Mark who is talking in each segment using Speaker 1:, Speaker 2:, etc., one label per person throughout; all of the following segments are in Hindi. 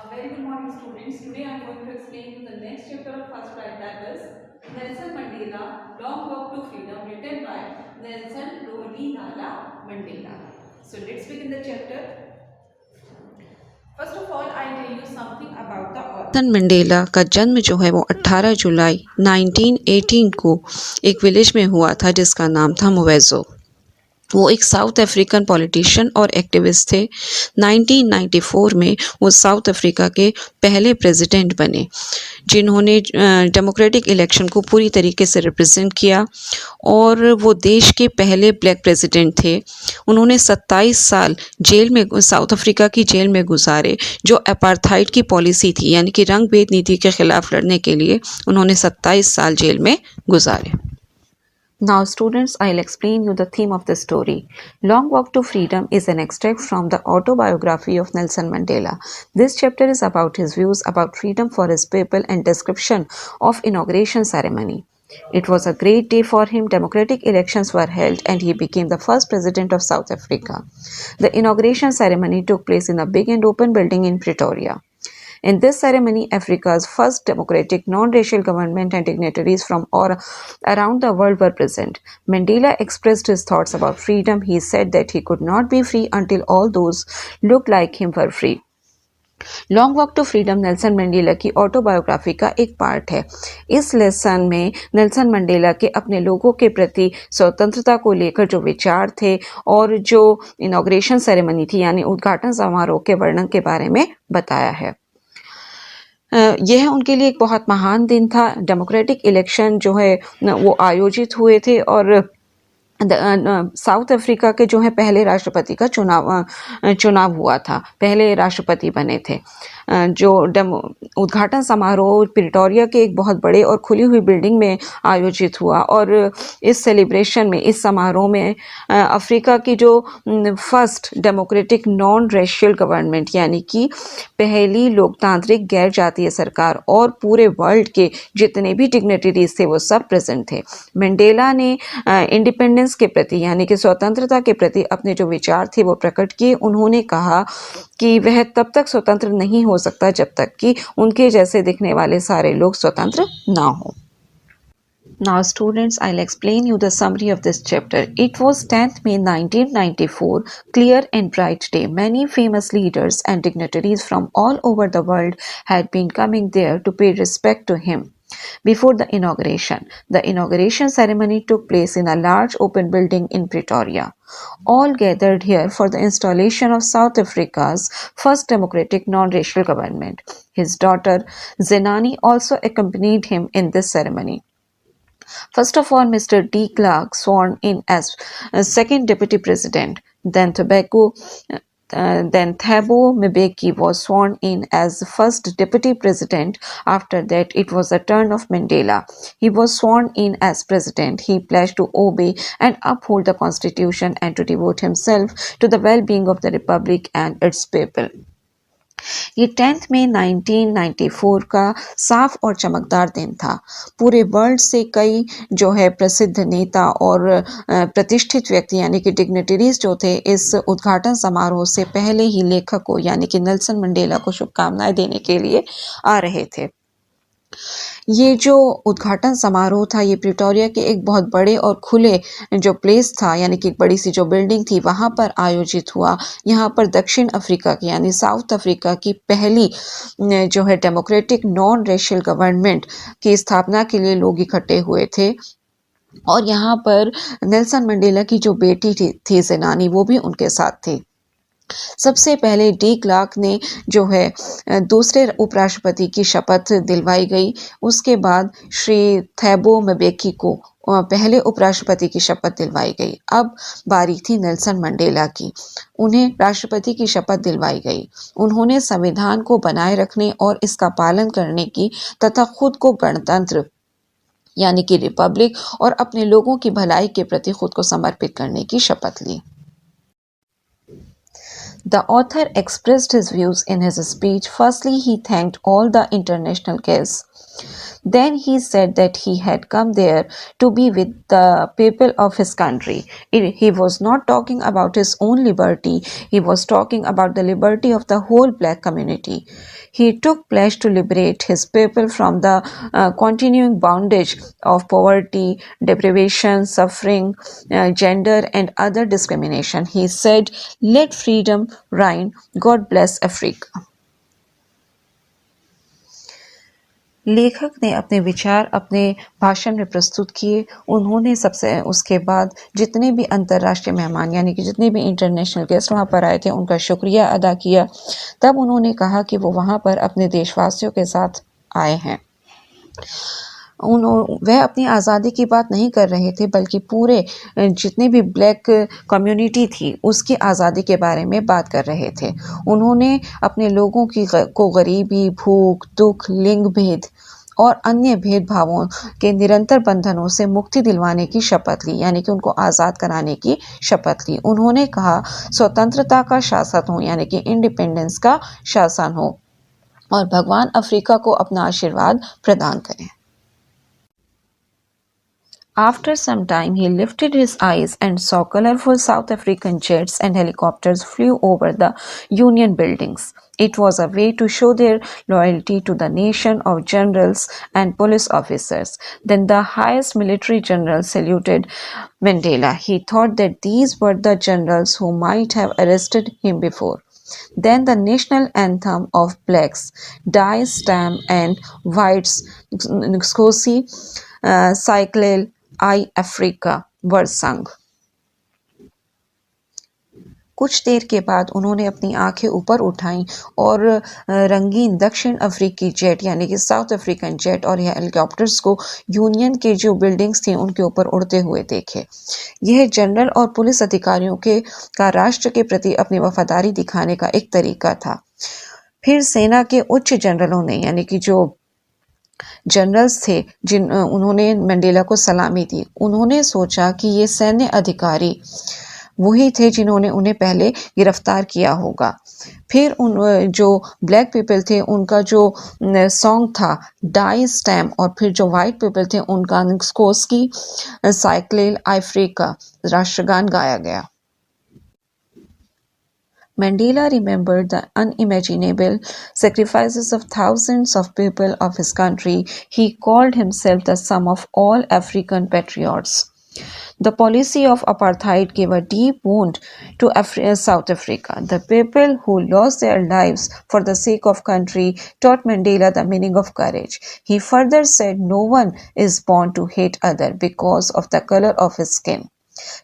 Speaker 1: A very good morning, students. Today I am going to explain you the next chapter of first part, that is Nelson Mandela, Long Walk to Freedom, written by Nelson Rolihlahla Mandela. So let's begin the chapter. First of all, I tell you something about the author.
Speaker 2: Nelson Mandela का जन्म जो है वो 18 जुलाई 1918 को एक विलेज में हुआ था जिसका नाम था मुवेज़ो। वो एक साउथ अफ्रीकन पॉलिटिशियन और एक्टिविस्ट थे। 1994 में वो साउथ अफ्रीका के पहले प्रेसिडेंट बने जिन्होंने डेमोक्रेटिक इलेक्शन को पूरी तरीके से रिप्रेजेंट किया और वो देश के पहले ब्लैक प्रेसिडेंट थे। उन्होंने 27 साल जेल में साउथ अफ्रीका की जेल में गुजारे जो अपार्थाइड की पॉलिसी थी, यानी कि रंग भेद नीति के खिलाफ लड़ने के लिए उन्होंने 27 साल जेल में गुजारे। Now students, I'll explain you the theme of the story. Long Walk to Freedom is an extract from the autobiography of Nelson Mandela. This chapter is about his views about freedom for his people and description of inauguration ceremony. It was a great day for him. Democratic elections were held and he became the first president of South Africa. The inauguration ceremony took place in a big and open building in Pretoria. In this ceremony, Africa's first democratic non-racial government and dignitaries from all around the world were present. Mandela expressed his thoughts about freedom. He said that he could not be free until all those looked like him were free. Long walk to freedom Nelson Mandela की ऑटोबायोग्राफी का एक पार्ट है। इस लेसन में नेल्सन मंडेला के अपने लोगों के प्रति स्वतंत्रता को लेकर जो विचार थे और जो इनॉग्रेशन सेरेमनी थी यानी उद्घाटन समारोह के वर्णन के बारे में बताया है। यह उनके लिए एक बहुत महान दिन था। डेमोक्रेटिक इलेक्शन जो है वो आयोजित हुए थे और साउथ अफ्रीका के जो है पहले राष्ट्रपति का चुनाव हुआ था, पहले राष्ट्रपति बने थे। जो उद्घाटन समारोह प्रिटोरिया के एक बहुत बड़े और खुली हुई बिल्डिंग में आयोजित हुआ और इस सेलिब्रेशन में, इस समारोह में अफ्रीका की जो first democratic non racial government यानी कि पहली लोकतांत्रिक गैर जातीय सरकार और पूरे वर्ल्ड के जितने भी डिग्निटरीज थे वो सब प्रेजेंट थे। मंडेला ने इंडिपेंडेंस के प्रति यानी कि स्वतंत्रता के प्रति अपने जो विचार थे वो प्रकट किए। उन्होंने कहा कि वह तब तक स्वतंत्र नहीं हो सकता जब तक कि उनके जैसे दिखने वाले सारे लोग स्वतंत्र ना हो। Now students, I'll explain you the summary of this chapter. It was 10th May 1994, clear and bright day. Many famous leaders and dignitaries from all over the world had been coming there to pay respect to him. Before the inauguration ceremony took place in a large open building in Pretoria. All gathered here for the installation of South Africa's first democratic non-racial government. His daughter Zenani also accompanied him in this ceremony. First of all, Mr. D. Clark sworn in as second deputy president. Then Thabo Mbeki was sworn in as the first deputy president. After that, it was the turn of Mandela. He was sworn in as president. He pledged to obey and uphold the constitution and to devote himself to the well-being of the republic and its people. ये 10 मई 1994 का साफ और चमकदार दिन था। पूरे वर्ल्ड से कई जो है प्रसिद्ध नेता और प्रतिष्ठित व्यक्ति यानी कि डिग्निटरीज जो थे इस उद्घाटन समारोह से पहले ही लेखक को यानी कि नेल्सन मंडेला को शुभकामनाएं देने के लिए आ रहे थे। ये जो उद्घाटन समारोह था ये प्रिटोरिया के एक बहुत बड़े और खुले जो प्लेस था यानी कि एक बड़ी सी जो बिल्डिंग थी वहाँ पर आयोजित हुआ। यहाँ पर दक्षिण अफ्रीका की यानी साउथ अफ्रीका की पहली जो है डेमोक्रेटिक नॉन रेशियल गवर्नमेंट की स्थापना के लिए लोग इकट्ठे हुए थे और यहाँ पर नेल्सन मंडेला की जो बेटी थी ज़ेनानी वो भी उनके साथ थी। सबसे पहले डी क्लार्क ने जो है दूसरे उपराष्ट्रपति की शपथ दिलवाई गई। उसके बाद श्री थैबो म्बेकी को पहले उपराष्ट्रपति की शपथ दिलवाई गई। अब बारी थी नेल्सन मंडेला की। उन्हें राष्ट्रपति की शपथ दिलवाई गई। उन्होंने संविधान को बनाए रखने और इसका पालन करने की तथा खुद को गणतंत्र यानी कि रिपब्लिक और अपने लोगों की भलाई के प्रति खुद को समर्पित करने की शपथ ली। The author expressed his views in his speech. Firstly, he thanked all the international guests. Then he said that he had come there to be with the people of his country. He was not talking about his own liberty, he was talking about the liberty of the whole black community. He took pledge to liberate his people from the continuing bondage of poverty, deprivation, suffering, gender, and other discrimination. He said, "Let freedom reign. God bless Africa." लेखक ने अपने विचार अपने भाषण में प्रस्तुत किए। उन्होंने सबसे उसके बाद जितने भी अंतर्राष्ट्रीय मेहमान यानी कि जितने भी इंटरनेशनल गेस्ट वहाँ पर आए थे उनका शुक्रिया अदा किया। तब उन्होंने कहा कि वो वहाँ पर अपने देशवासियों के साथ आए हैं। वह अपनी आज़ादी की बात नहीं कर रहे थे बल्कि पूरे जितने भी ब्लैक कम्युनिटी थी उसकी आज़ादी के बारे में बात कर रहे थे। उन्होंने अपने लोगों को गरीबी, भूख, दुख, लिंग भेद और अन्य भेदभावों के निरंतर बंधनों से मुक्ति दिलवाने की शपथ ली, यानी कि उनको आज़ाद कराने की शपथ ली। उन्होंने कहा स्वतंत्रता का शासन हो, यानी कि इंडिपेंडेंस का शासन हो, और भगवान अफ्रीका को अपना आशीर्वाद प्रदान करें। After some time, he lifted his eyes and saw colorful South African jets and helicopters flew over the Union buildings. It was a way to show their loyalty to the nation of generals and police officers. Then the highest military general saluted Mandela. He thought that these were the generals who might have arrested him before. Then the national anthem of blacks, Die Stam and Whites, Scosi, Cyclel, I Africa were sung. कुछ देर के बाद उन्होंने अपनी आंखें ऊपर उठाईं और रंगीन दक्षिण अफ्रीकी जेट यानी कि साउथ अफ्रीकन जेट और हेलीकॉप्टर्स को यूनियन के जो बिल्डिंग्स थी उनके ऊपर उड़ते हुए देखे। यह जनरल और पुलिस अधिकारियों का राष्ट्र के प्रति अपनी वफादारी दिखाने का एक तरीका था। फिर सेना के उच्च जनरलों ने यानी कि जो जनरल्स थे उन्होंने मंडेला को सलामी दी। उन्होंने सोचा कि ये सैन्य अधिकारी वही थे जिन्होंने उन्हें पहले गिरफ्तार किया होगा। फिर जो ब्लैक पीपल थे उनका जो सॉन्ग था डाई स्टैम और फिर जो वाइट पीपल थे उनका स्कोस्की साइक्लेल अफ्रीका राष्ट्रगान गाया गया। Mandela remembered the unimaginable sacrifices of thousands of people of his country. He called himself the sum of all African patriots. The policy of apartheid gave a deep wound to South Africa. The people who lost their lives for the sake of country taught Mandela the meaning of courage. He further said no one is born to hate other because of the color of his skin.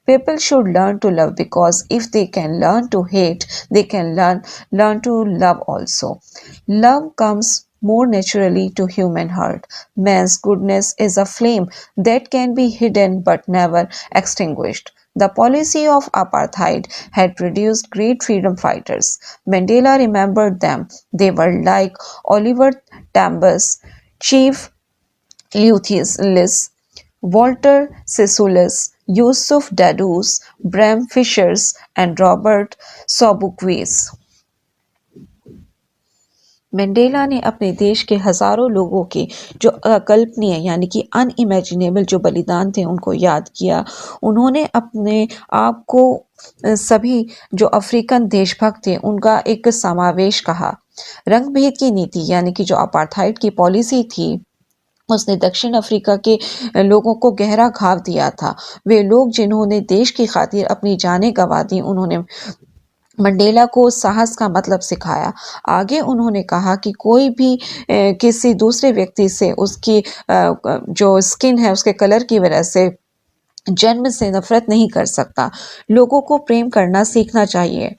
Speaker 2: People should learn to love because if they can learn to hate, they can learn to love also. Love comes more naturally to human heart. Man's goodness is a flame that can be hidden but never extinguished. The policy of apartheid had produced great freedom fighters. Mandela remembered them. They were like Oliver Tambo, Chief Luthius, Walter Sisulu, Yusuf Dadus, Bram Fishers and Robert Sobukwe. Mandela ने अपने देश के हजारों लोगों के जो अकल्पनीय यानी कि अनइमेजिनेबल जो बलिदान थे उनको याद किया। उन्होंने अपने आप को सभी जो अफ्रीकन देशभक्त थे उनका एक समावेश कहा। रंग भेद की नीति यानी कि जो अपार्थाइड की पॉलिसी थी उसने दक्षिण अफ्रीका के लोगों को गहरा घाव दिया था। वे लोग जिन्होंने देश की खातिर अपनी जानें गंवा दी, उन्होंने मंडेला को साहस का मतलब सिखाया। आगे उन्होंने कहा कि कोई भी किसी दूसरे व्यक्ति से उसकी जो स्किन है उसके कलर की वजह से जन्म से नफरत नहीं कर सकता। लोगों को प्रेम करना सीखना चाहिए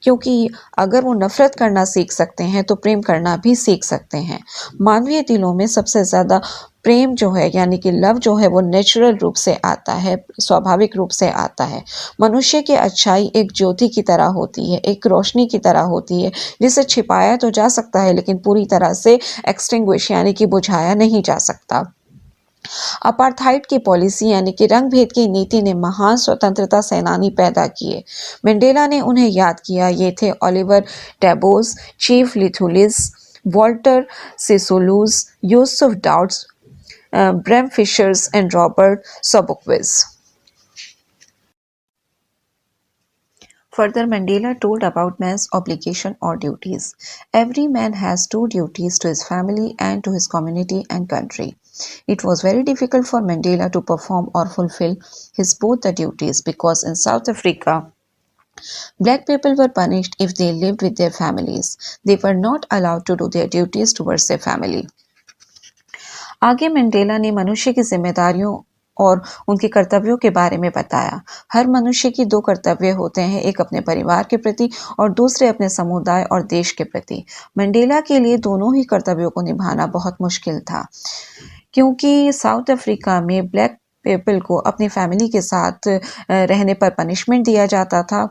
Speaker 2: क्योंकि अगर वो नफरत करना सीख सकते हैं तो प्रेम करना भी सीख सकते हैं। मानवीय दिलों में सबसे ज़्यादा प्रेम जो है यानी कि लव जो है वो नेचुरल रूप से आता है, स्वाभाविक रूप से आता है। मनुष्य की अच्छाई एक ज्योति की तरह होती है, एक रोशनी की तरह होती है जिसे छिपाया तो जा सकता है लेकिन पूरी तरह से एक्सटिंग्विश यानी कि बुझाया नहीं जा सकता। अपार्थाइड की पॉलिसी यानी कि रंग भेद की नीति ने महान स्वतंत्रता सेनानी पैदा किए। मंडेला ने उन्हें याद किया। ये थे ओलिवर टैबोस, chief Luthuli, Walter Sisulu, Yusuf Dadoo, Bram Fishers and Robert Sobukwe's. Further, Mandela told about man's obligation or duties. Every man has two duties to his family and to his community and country. It was very difficult for Mandela to perform or fulfill his both the duties because in South Africa, black people were punished if they lived with their families. They were not allowed to do their duties towards their family. आगे मंडेला ने मनुष्य की जिम्मेदारियों और उनके कर्तव्यों के बारे में बताया। हर मनुष्य की दो कर्तव्य होते हैं, एक अपने परिवार के प्रति और दूसरे अपने समुदाय और देश के प्रति। मंडेला के लिए दोनों ही कर्तव्यों को निभाना बहुत मुश्किल था, क्योंकि साउथ अफ्रीका में ब्लैक पीपल को अपनी फैमिली के साथ रहने पर पनिशमेंट दिया जाता था।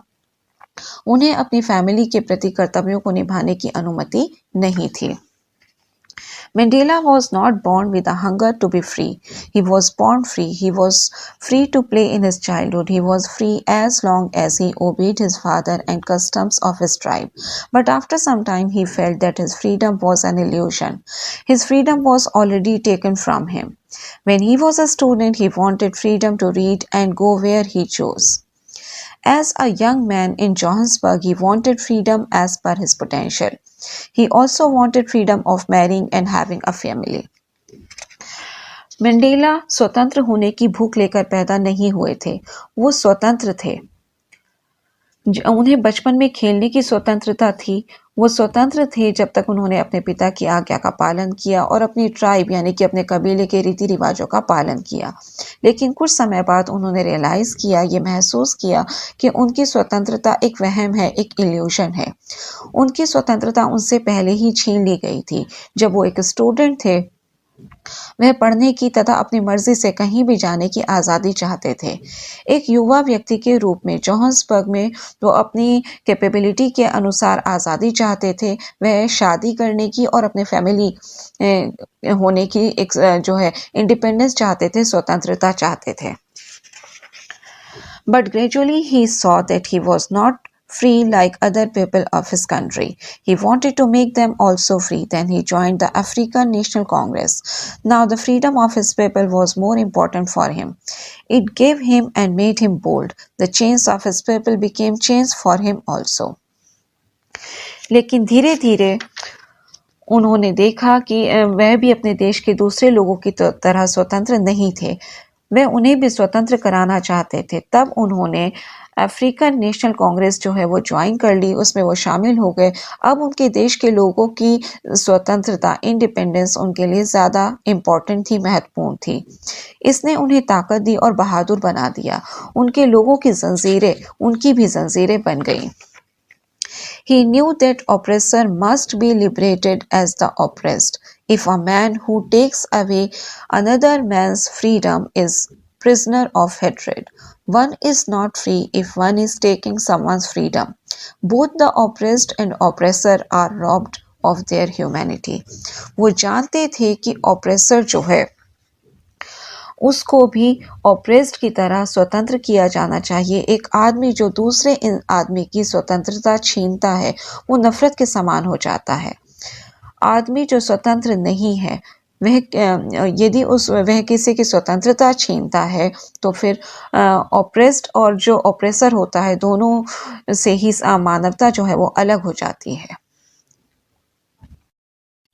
Speaker 2: उन्हें अपनी फैमिली के प्रति कर्तव्यों को निभाने की अनुमति नहीं थी। Mandela was not born with a hunger to be free. He was born free. He was free to play in his childhood. He was free as long as he obeyed his father and customs of his tribe. But after some time, he felt that his freedom was an illusion. His freedom was already taken from him. When he was a student, he wanted freedom to read and go where he chose. As a young man in Johannesburg, he wanted freedom as per his potential. He also wanted freedom of marrying and having a family. Mandela स्वतंत्र होने की भूख लेकर पैदा नहीं हुए थे, वो स्वतंत्र थे। उन्हें बचपन में खेलने की स्वतंत्रता थी। वो स्वतंत्र थे जब तक उन्होंने अपने पिता की आज्ञा का पालन किया और अपनी ट्राइब यानी कि अपने कबीले के रीति रिवाजों का पालन किया। लेकिन कुछ समय बाद उन्होंने रियलाइज किया, ये महसूस किया कि उनकी स्वतंत्रता एक वहम है, एक इल्यूशन है। उनकी स्वतंत्रता उनसे पहले ही छीन ली गई थी। जब वो एक स्टूडेंट थे, वह पढ़ने की तथा अपनी मर्जी से कहीं भी जाने की आज़ादी चाहते थे। एक युवा व्यक्ति के रूप में जोहान्सबर्ग में वो अपनी कैपेबिलिटी के अनुसार आज़ादी चाहते थे। वह शादी करने की और अपने फैमिली होने की एक जो है इंडिपेंडेंस चाहते थे, स्वतंत्रता चाहते थे। But gradually he saw that he was not free like other people of his country. He wanted to make them also free. Then he joined the African National Congress. Now the freedom of his people was more important for him. It gave him and made him bold. The chains of his people became chains for him also. लेकिन धीरे धीरे उन्होंने देखा कि वह भी अपने देश के दूसरे लोगों की तरह स्वतंत्र नहीं थे। वह उन्हें भी स्वतंत्र कराना चाहते थे। तब उन्होंने अफ्रीकन नेशनल कांग्रेस जो है वो ज्वाइन कर ली, उसमें वो शामिल हो गए। अब उनके देश के लोगों की स्वतंत्रता, इंडिपेंडेंस उनके लिए ज़्यादा इम्पॉर्टेंट थी, महत्वपूर्ण थी। इसने उन्हें ताकत दी और बहादुर बना दिया। उनके लोगों की जंजीरें उनकी भी जंजीरें बन गईं। He knew that oppressor must be liberated as the oppressed. If a man who takes away another man's freedom is prisoner of hatred, one is not free if one is taking someone's freedom. Both the oppressed and oppressor are robbed of their humanity. वो जानते थे कि oppressor जो है उसको भी ऑप्रेस्ड की तरह स्वतंत्र किया जाना चाहिए। एक आदमी जो दूसरे आदमी की स्वतंत्रता छीनता है, वो नफरत के समान हो जाता है। आदमी जो स्वतंत्र नहीं है, वह यदि वह किसी की स्वतंत्रता छीनता है, तो फिर ऑप्रेस्ड और जो ऑप्रेसर होता है, दोनों से ही मानवता जो है वो अलग हो जाती है।